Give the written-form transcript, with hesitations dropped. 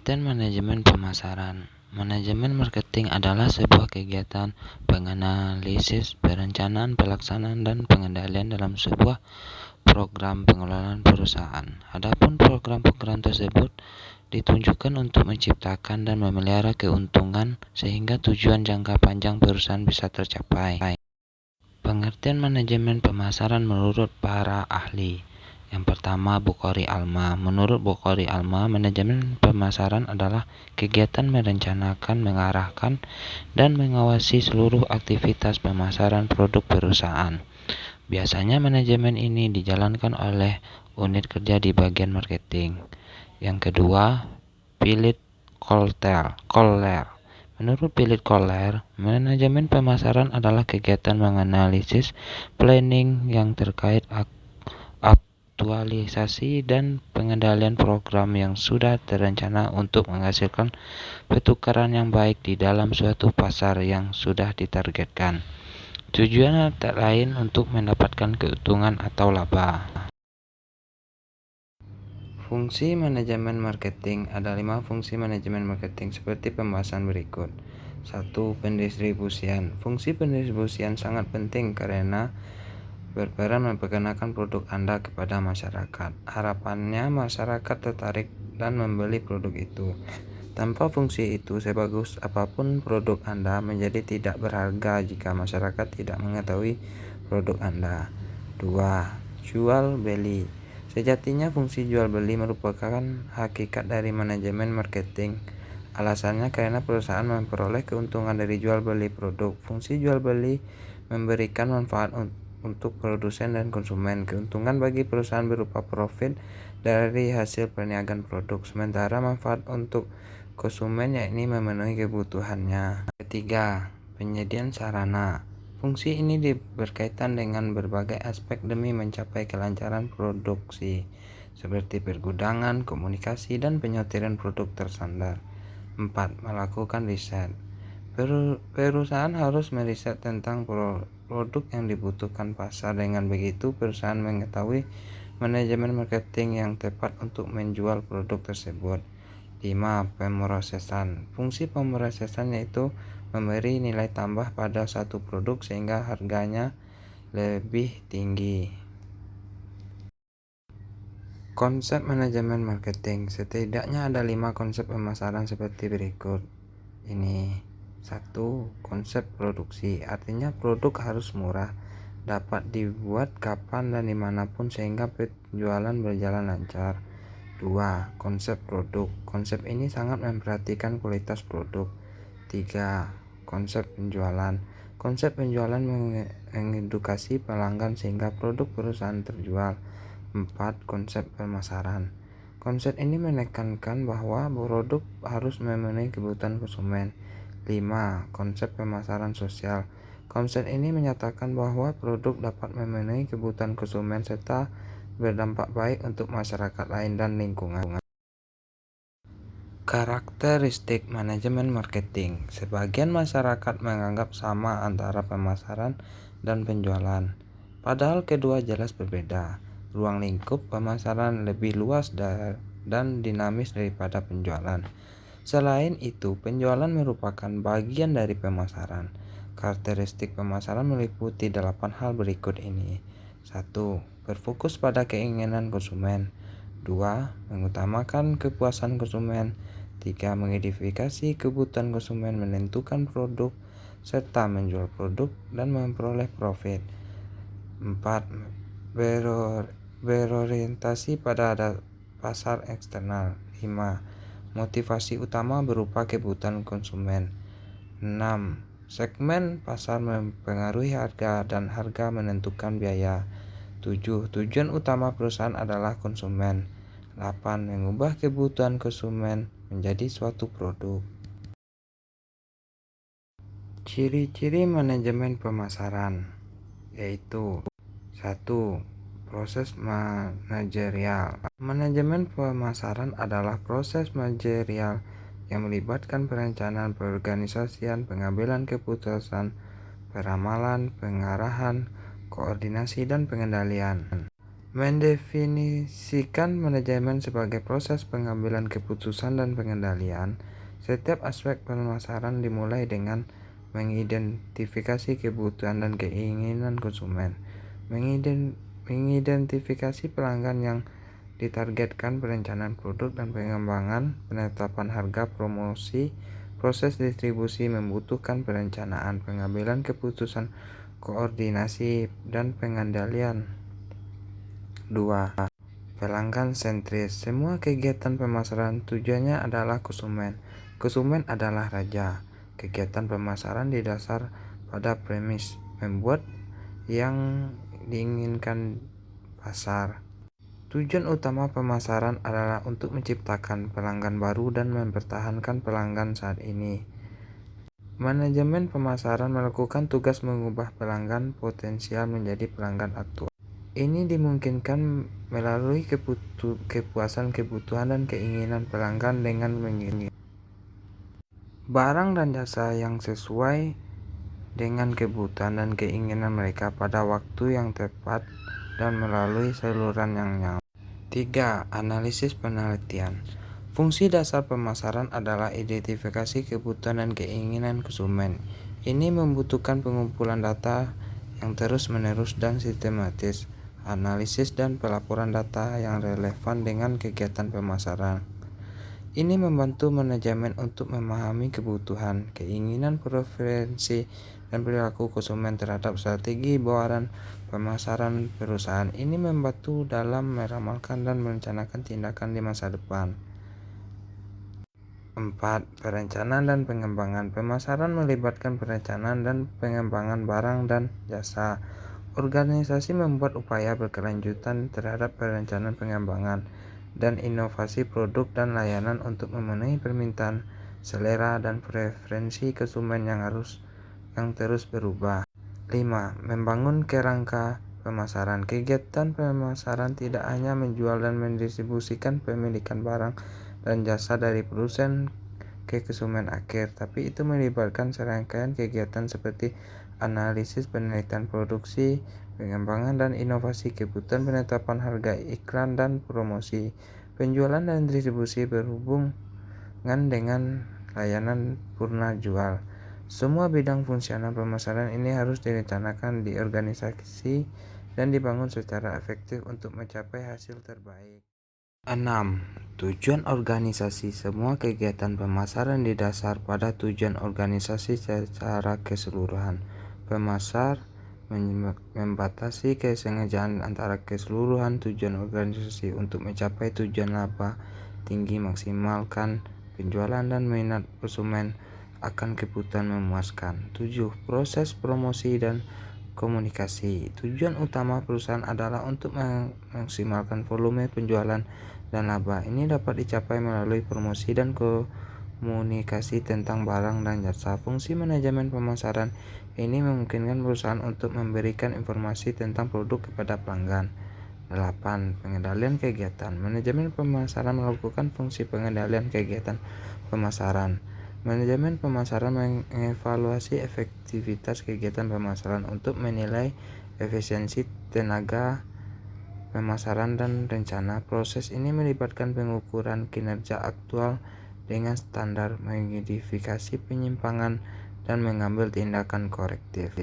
Pengertian manajemen pemasaran. Manajemen marketing adalah sebuah kegiatan penganalisis, perencanaan, pelaksanaan, dan pengendalian dalam sebuah program pengelolaan perusahaan. Adapun program-program tersebut ditunjukkan untuk menciptakan dan memelihara keuntungan sehingga tujuan jangka panjang perusahaan bisa tercapai. Pengertian manajemen pemasaran menurut para ahli. Yang pertama, Bukhari Alma. Menurut Bukhari Alma, manajemen pemasaran adalah kegiatan merencanakan, mengarahkan, dan mengawasi seluruh aktivitas pemasaran produk perusahaan. Biasanya manajemen ini dijalankan oleh unit kerja di bagian marketing. Yang kedua, Philip Kotler. Menurut Philip Kotler, manajemen pemasaran adalah kegiatan menganalisis, planning yang terkait aktualisasi dan pengendalian program yang sudah terencana untuk menghasilkan pertukaran yang baik di dalam suatu pasar yang sudah ditargetkan. Tujuannya tak lain untuk mendapatkan keuntungan atau laba. Fungsi manajemen marketing. Ada 5 fungsi manajemen marketing seperti pembahasan berikut. 1. Pendistribusian. Fungsi pendistribusian sangat penting karena berperan memperkenalkan produk Anda kepada masyarakat. Harapannya masyarakat tertarik dan membeli produk itu. Tanpa fungsi itu, sebagus apapun produk Anda menjadi tidak berharga jika masyarakat tidak mengetahui produk Anda. 2. Jual beli. Sejatinya fungsi jual beli merupakan hakikat dari manajemen marketing. Alasannya karena perusahaan memperoleh keuntungan dari jual beli produk. Fungsi jual beli memberikan manfaat untuk produsen dan konsumen. Keuntungan bagi perusahaan berupa profit dari hasil perniagaan produk, sementara manfaat untuk konsumen yakni memenuhi kebutuhannya. Ketiga, penyediaan sarana. Fungsi ini berkaitan dengan berbagai aspek demi mencapai kelancaran produksi, seperti pergudangan, komunikasi, dan penyortiran produk terstandar. 4. Melakukan riset. Perusahaan harus meriset tentang produk yang dibutuhkan pasar. Dengan begitu, perusahaan mengetahui manajemen marketing yang tepat untuk menjual produk tersebut. 5. Pemrosesan. Fungsi pemrosesan yaitu memberi nilai tambah pada satu produk sehingga harganya lebih tinggi. Konsep manajemen marketing. Setidaknya ada 5 konsep pemasaran seperti berikut. Ini 1. Konsep produksi. Artinya produk harus murah, dapat dibuat kapan dan dimanapun sehingga penjualan berjalan lancar. 2. Konsep produk. Konsep ini sangat memperhatikan kualitas produk. 3. Konsep penjualan. Konsep penjualan mengedukasi pelanggan sehingga produk perusahaan terjual. 4. Konsep pemasaran. Konsep ini menekankan bahwa produk harus memenuhi kebutuhan konsumen. 5. Konsep pemasaran sosial. Konsep ini menyatakan bahwa produk dapat memenuhi kebutuhan konsumen serta berdampak baik untuk masyarakat lain dan lingkungan. Karakteristik manajemen marketing. Sebagian masyarakat menganggap sama antara pemasaran dan penjualan, padahal kedua jelas berbeda. Ruang lingkup pemasaran lebih luas dan dinamis daripada penjualan. Selain itu, penjualan merupakan bagian dari pemasaran. Karakteristik pemasaran meliputi 8 hal berikut ini. 1. Berfokus pada keinginan konsumen. 2. Mengutamakan kepuasan konsumen. 3. Mengidentifikasi kebutuhan konsumen, menentukan produk, serta menjual produk dan memperoleh profit. 4. Berorientasi pada pasar eksternal. 5. Motivasi utama berupa kebutuhan konsumen. 6. Segmen pasar mempengaruhi harga dan harga menentukan biaya. 7. Tujuan utama perusahaan adalah konsumen. 8. Mengubah kebutuhan konsumen menjadi suatu produk. Ciri-ciri manajemen pemasaran yaitu 1. Proses manajerial. Manajemen pemasaran adalah proses manajerial yang melibatkan perencanaan, perorganisasian, pengambilan keputusan, peramalan, pengarahan, koordinasi, dan pengendalian. Mendefinisikan manajemen sebagai proses pengambilan keputusan dan pengendalian. Setiap aspek pemasaran dimulai dengan mengidentifikasi kebutuhan dan keinginan konsumen, mengidentifikasi pelanggan yang ditargetkan, perencanaan produk dan pengembangan, penetapan harga, promosi, proses distribusi membutuhkan perencanaan, pengambilan keputusan, koordinasi, dan pengendalian. 2. Pelanggan sentris. Semua kegiatan pemasaran tujuannya adalah konsumen. Konsumen adalah raja. Kegiatan pemasaran didasar pada premis membuat yang diinginkan pasar. Tujuan utama pemasaran adalah untuk menciptakan pelanggan baru dan mempertahankan pelanggan saat ini. Manajemen pemasaran melakukan tugas mengubah pelanggan potensial menjadi pelanggan aktual. Ini dimungkinkan melalui kepuasan kebutuhan dan keinginan pelanggan dengan mengirim barang dan jasa yang sesuai dengan kebutuhan dan keinginan mereka pada waktu yang tepat dan melalui saluran yang nyaman. 3. Analisis penelitian. Fungsi dasar pemasaran adalah identifikasi kebutuhan dan keinginan konsumen. Ini membutuhkan pengumpulan data yang terus-menerus dan sistematis, analisis dan pelaporan data yang relevan dengan kegiatan pemasaran. Ini membantu manajemen untuk memahami kebutuhan, keinginan, preferensi, dan perilaku konsumen terhadap strategi bawaran pemasaran perusahaan. Ini membantu dalam meramalkan dan merencanakan tindakan di masa depan. 4. Perencanaan dan pengembangan. Pemasaran melibatkan perencanaan dan pengembangan barang dan jasa. Organisasi membuat upaya berkelanjutan terhadap perencanaan pengembangan dan inovasi produk dan layanan untuk memenuhi permintaan, selera, dan preferensi konsumen yang terus berubah. 5. Membangun kerangka pemasaran. Kegiatan pemasaran tidak hanya menjual dan mendistribusikan pemilikan barang dan jasa dari produsen ke konsumen akhir, tapi itu melibatkan serangkaian kegiatan seperti analisis, penelitian produksi, pengembangan dan inovasi, kebutuhan, penetapan harga, iklan dan promosi, penjualan dan distribusi berhubungan dengan layanan purna jual. Semua bidang fungsional pemasaran ini harus direncanakan di organisasi dan dibangun secara efektif untuk mencapai hasil terbaik. 6. Tujuan organisasi. Semua kegiatan pemasaran didasar pada tujuan organisasi secara keseluruhan. Pemasar membatasi kesengajaan antara keseluruhan tujuan organisasi untuk mencapai tujuan laba tinggi, maksimalkan penjualan dan minat konsumen akan kebutuhan memuaskan. 7. Proses promosi dan komunikasi. Tujuan utama perusahaan adalah untuk memaksimalkan volume penjualan dan laba. Ini dapat dicapai melalui promosi dan komunikasi tentang barang dan jasa. Fungsi manajemen pemasaran ini memungkinkan perusahaan untuk memberikan informasi tentang produk kepada pelanggan. 8. Pengendalian kegiatan. Manajemen pemasaran melakukan fungsi pengendalian kegiatan pemasaran. Manajemen pemasaran mengevaluasi efektivitas kegiatan pemasaran untuk menilai efisiensi tenaga pemasaran dan rencana. Proses ini melibatkan pengukuran kinerja aktual dengan standar, mengidentifikasi penyimpangan, dan mengambil tindakan korektif.